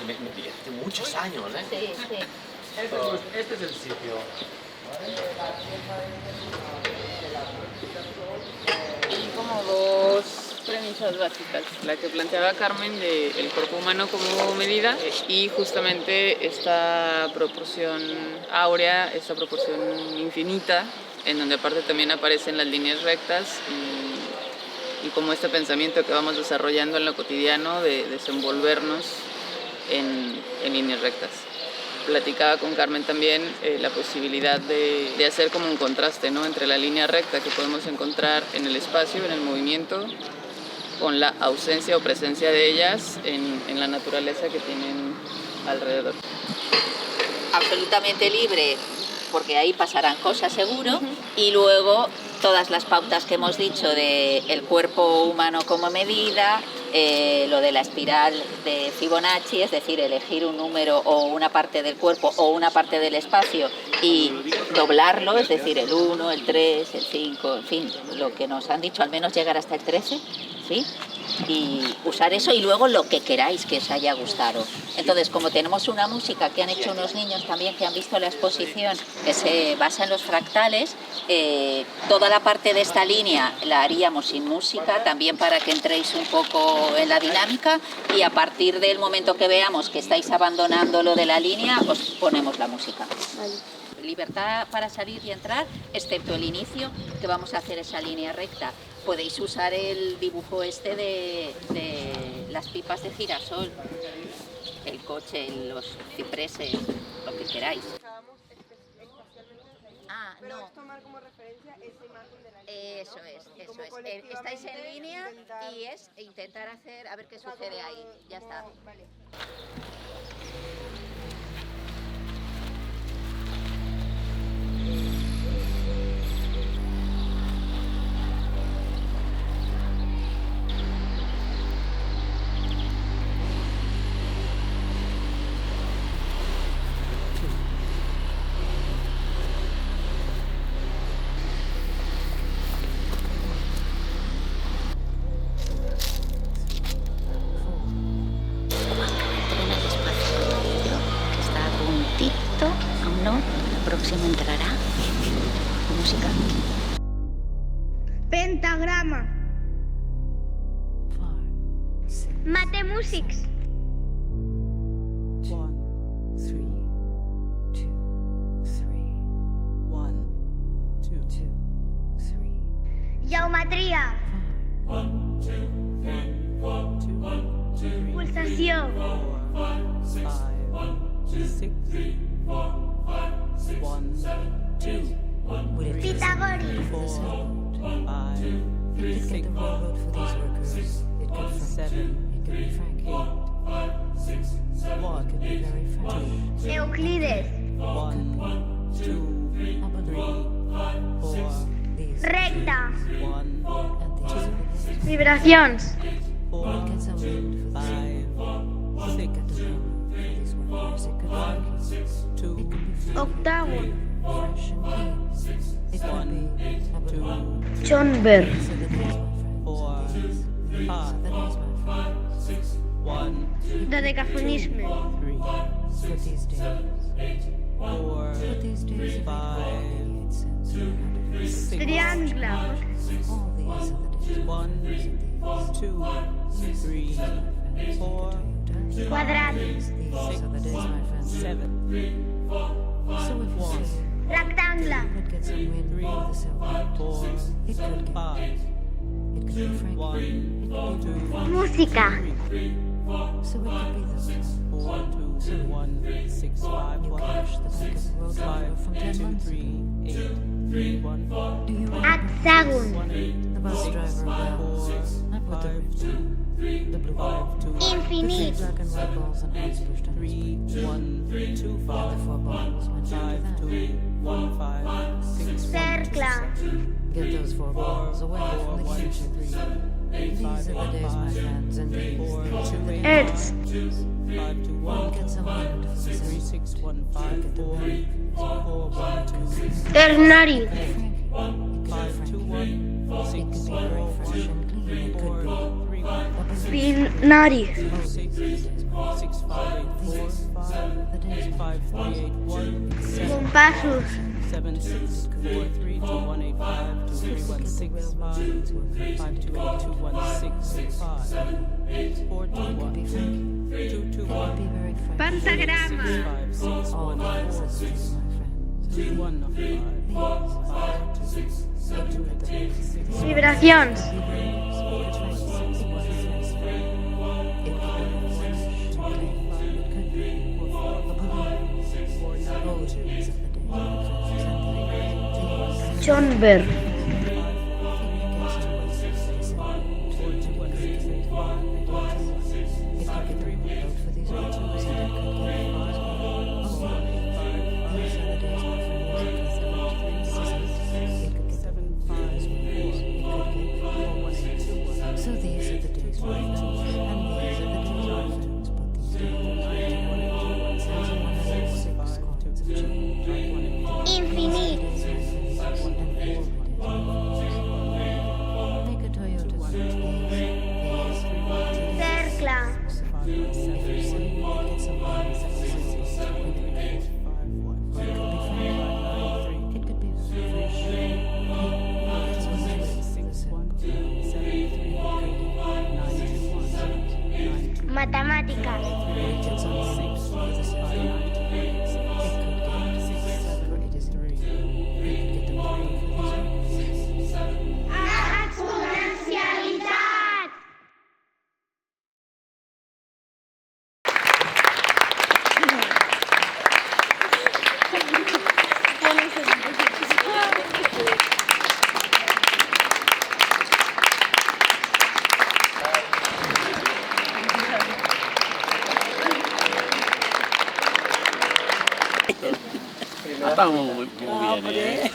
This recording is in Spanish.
me pillaste muchos años, ¿eh? Sí, sí. Este es el sitio. Como dos premisas básicas, la que planteaba Carmen del cuerpo humano como medida y justamente esta proporción áurea, esta proporción infinita, en donde aparte también aparecen las líneas rectas y como este pensamiento que vamos desarrollando en lo cotidiano de desenvolvernos en líneas rectas. Platicaba con Carmen también la posibilidad de hacer como un contraste, ¿no?, entre la línea recta que podemos encontrar en el espacio, en el movimiento, con la ausencia o presencia de ellas en la naturaleza que tienen alrededor. Absolutamente libre, porque ahí pasarán cosas seguro, y luego todas las pautas que hemos dicho de el cuerpo humano como medida, lo de la espiral de Fibonacci, es decir, elegir un número o una parte del cuerpo o una parte del espacio y doblarlo, es decir, el 1, el 3, el 5, en fin, lo que nos han dicho, al menos llegar hasta el 13, ¿sí? Y usar eso y luego lo que queráis que os haya gustado. Entonces, como tenemos una música que han hecho unos niños también que han visto la exposición que se basa en los fractales, toda la parte de esta línea la haríamos sin música, también para que entréis un poco en la dinámica, y a partir del momento que veamos que estáis abandonando lo de la línea, os ponemos la música. Vale. Libertad para salir y entrar, excepto el inicio, que vamos a hacer esa línea recta. Podéis usar el dibujo este de las pipas de girasol, el coche, los cipreses, lo que queráis. Ah, pero no. es tomar como referencia esa imagen de la línea, Eso ¿no? es, eso Como es. Estáis en línea intentar... y es intentar hacer, a ver qué sucede ahí. Ya está. Vale. Próximo entrará música. Pentagrama. Matemusics. 1, 3, 2, 3, 1, 2, 3. Geometría. 1, 2, 3, Pulsación. 4, 5, 6, 1, 2, Pitágoras. 4, 5, 6, 7, 8, Euclides. 1, 2, 3, 4, Recta. 1, 2, Vibraciones. 4, 5, 6, 2, Octavo. 1, 2, Schoenberg. 4, 5, 1, Dodecafonismo. 3, 4, 5, 6, Triángulo. 1, 2, 3, 4, Cuadrado. 6, 7, 1, Rectángulo. 3, 4, 5, 1, 2, Música. 4, 2, 1, 6, 5, 1, 5, 2, 3, 8, 3, 1, Hexágono. 6, 4, 5, 2, Infinito. 3, 1, 2, 5, 5, 2, 1, 5, 6, Cercla. 'Get those four balls away from the kitchen. These are the days, my friends, and these Earth. 5, 2, 1, get some wind from the 3, 6, 1, 5, 4, 4, 1, 2, Ternario. 5, 2, 1, 6, It could be very fresh and clean. It could 4, 3, 1, be Binario. 6, 6, 5, 8, The days 5381 Compassos. 7643 to 185 to 3165 528 2165 421 221 Be very friendly. Pentagrama. 5614 3155 Vibracions. John Bear. So these are the days, my friends, and these are the days, my friends, but these days, 106 squads of children. Infinite. Make a Toyota Cercle. It could be Matemáticas. Exponencialitat. Estamos muy bien, ¿eh?